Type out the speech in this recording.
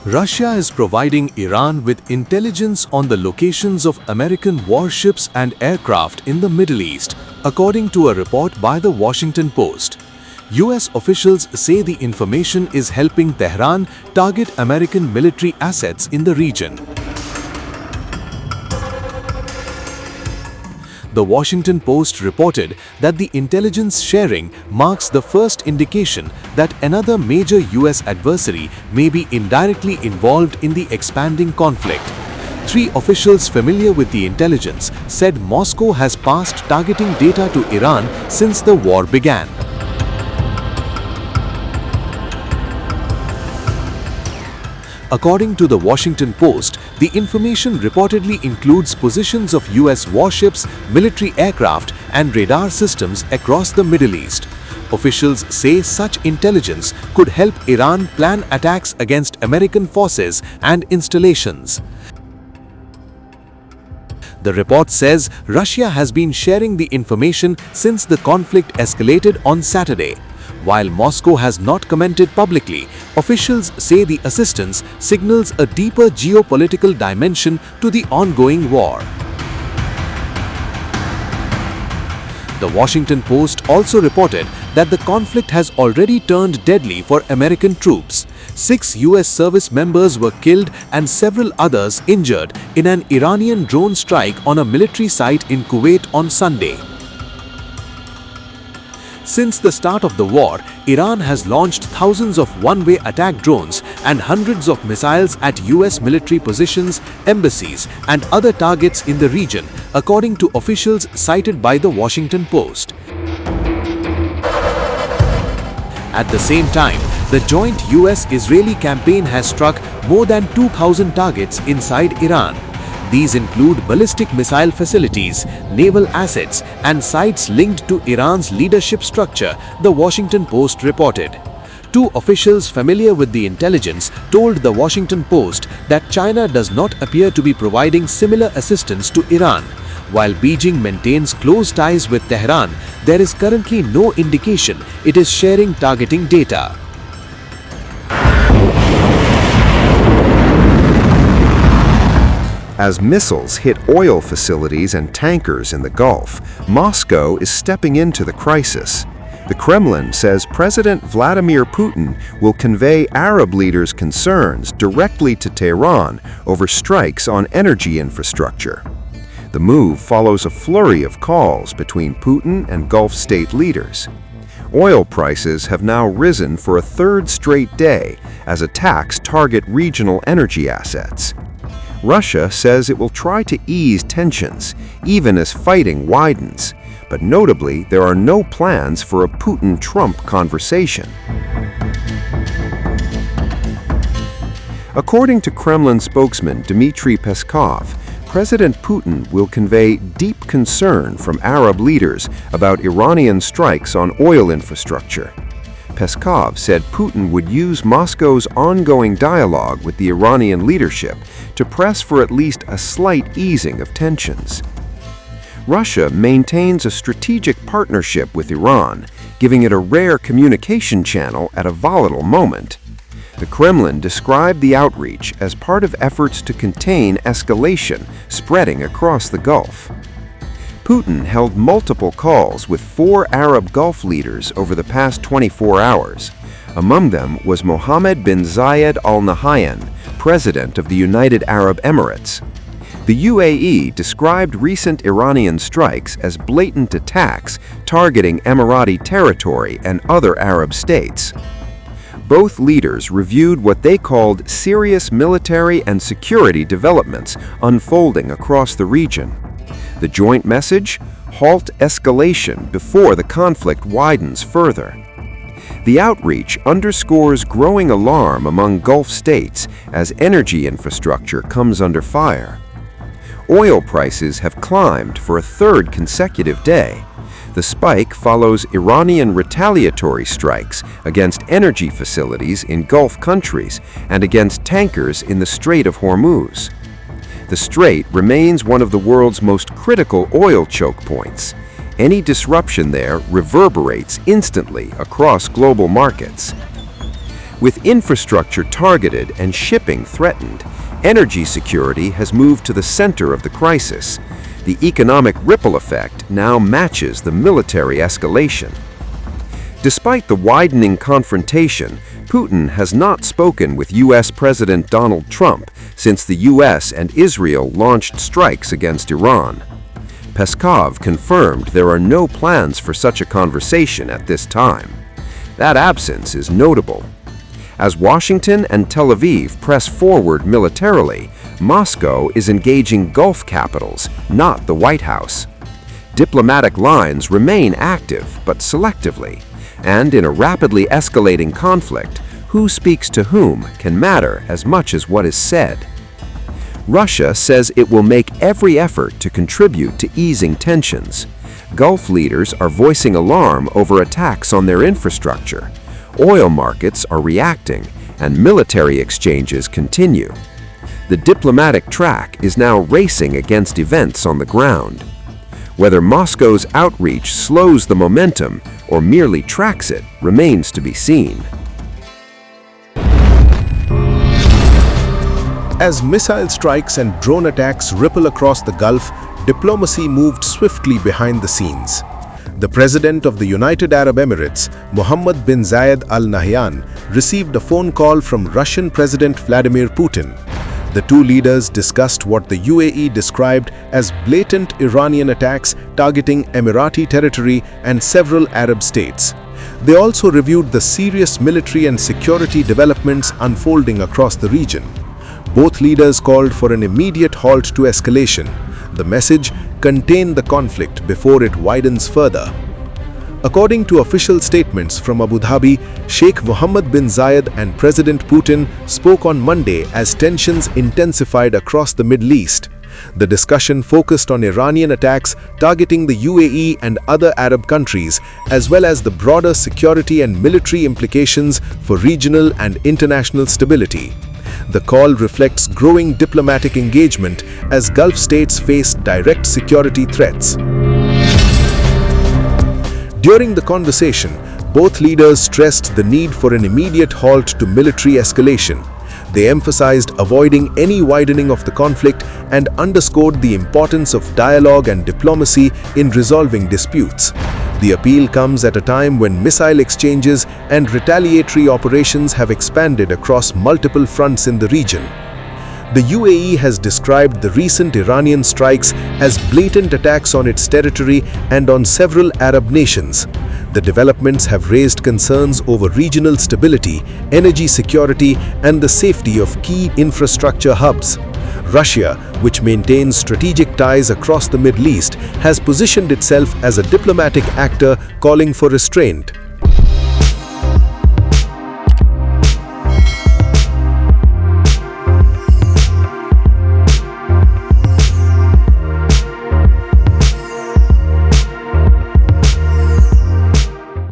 Russia is providing Iran with intelligence on the locations of American warships and aircraft in the Middle East, according to a report by the Washington Post. US officials say the information is helping Tehran target American military assets in the region. The Washington Post reported that the intelligence sharing marks the first indication that another major US adversary may be indirectly involved in the expanding conflict. Three officials familiar with the intelligence said Moscow has passed targeting data to Iran since the war began. According to the Washington Post, the information reportedly includes positions of US warships, military aircraft, and radar systems across the Middle East. Officials say such intelligence could help Iran plan attacks against American forces and installations. The report says Russia has been sharing the information since the conflict escalated on Saturday. While Moscow has not commented publicly, officials say the assistance signals a deeper geopolitical dimension to the ongoing war. The Washington Post also reported that the conflict has already turned deadly for American troops. 6 US service members were killed and several others injured in an Iranian drone strike on a military site in Kuwait on Sunday. Since the start of the war, Iran has launched thousands of one-way attack drones and hundreds of missiles at US military positions, embassies, and other targets in the region, according to officials cited by the Washington Post. At the same time, the joint US-Israeli campaign has struck more than 2,000 targets inside Iran. These include ballistic missile facilities, naval assets, and sites linked to Iran's leadership structure, the Washington Post reported. Two officials familiar with the intelligence told the Washington Post that China does not appear to be providing similar assistance to Iran. While Beijing maintains close ties with Tehran, there is currently no indication it is sharing targeting data. As missiles hit oil facilities and tankers in the Gulf, Moscow is stepping into the crisis. The Kremlin says President Vladimir Putin will convey Arab leaders' concerns directly to Tehran over strikes on energy infrastructure. The move follows a flurry of calls between Putin and Gulf state leaders. Oil prices have now risen for a third straight day as attacks target regional energy assets. Russia says it will try to ease tensions, even as fighting widens. But notably, there are no plans for a Putin-Trump conversation. According to Kremlin spokesman Dmitry Peskov, President Putin will convey deep concern from Arab leaders about Iranian strikes on oil infrastructure. Peskov said Putin would use Moscow's ongoing dialogue with the Iranian leadership to press for at least a slight easing of tensions. Russia maintains a strategic partnership with Iran, giving it a rare communication channel at a volatile moment. The Kremlin described the outreach as part of efforts to contain escalation spreading across the Gulf. Putin held multiple calls with 4 Arab Gulf leaders over the past 24 hours. Among them was Mohammed bin Zayed Al Nahyan, president of the United Arab Emirates. The UAE described recent Iranian strikes as blatant attacks targeting Emirati territory and other Arab states. Both leaders reviewed what they called serious military and security developments unfolding across the region. The joint message? Halt escalation before the conflict widens further. The outreach underscores growing alarm among Gulf states as energy infrastructure comes under fire. Oil prices have climbed for a third consecutive day. The spike follows Iranian retaliatory strikes against energy facilities in Gulf countries and against tankers in the Strait of Hormuz. The strait remains one of the world's most critical oil choke points. Any disruption there reverberates instantly across global markets. With infrastructure targeted and shipping threatened, energy security has moved to the center of the crisis. The economic ripple effect now matches the military escalation. Despite the widening confrontation, Putin has not spoken with U.S. President Donald Trump since the U.S. and Israel launched strikes against Iran. Peskov confirmed there are no plans for such a conversation at this time. That absence is notable. As Washington and Tel Aviv press forward militarily, Moscow is engaging Gulf capitals, not the White House. Diplomatic lines remain active, but selectively. And in a rapidly escalating conflict, who speaks to whom can matter as much as what is said. Russia says it will make every effort to contribute to easing tensions. Gulf leaders are voicing alarm over attacks on their infrastructure. Oil markets are reacting, and military exchanges continue. The diplomatic track is now racing against events on the ground. Whether Moscow's outreach slows the momentum or merely tracks it remains to be seen. As missile strikes and drone attacks ripple across the Gulf, diplomacy moved swiftly behind the scenes. The President of the United Arab Emirates, Mohammed bin Zayed Al Nahyan, received a phone call from Russian President Vladimir Putin. The two leaders discussed what the UAE described as blatant Iranian attacks targeting Emirati territory and several Arab states. They also reviewed the serious military and security developments unfolding across the region. Both leaders called for an immediate halt to escalation. The message: contain the conflict before it widens further. According to official statements from Abu Dhabi, Sheikh Mohammed bin Zayed and President Putin spoke on Monday as tensions intensified across the Middle East. The discussion focused on Iranian attacks targeting the UAE and other Arab countries, as well as the broader security and military implications for regional and international stability. The call reflects growing diplomatic engagement as Gulf states face direct security threats. During the conversation, both leaders stressed the need for an immediate halt to military escalation. They emphasized avoiding any widening of the conflict and underscored the importance of dialogue and diplomacy in resolving disputes. The appeal comes at a time when missile exchanges and retaliatory operations have expanded across multiple fronts in the region. The UAE has described the recent Iranian strikes as blatant attacks on its territory and on several Arab nations. The developments have raised concerns over regional stability, energy security, and the safety of key infrastructure hubs. Russia, which maintains strategic ties across the Middle East, has positioned itself as a diplomatic actor calling for restraint.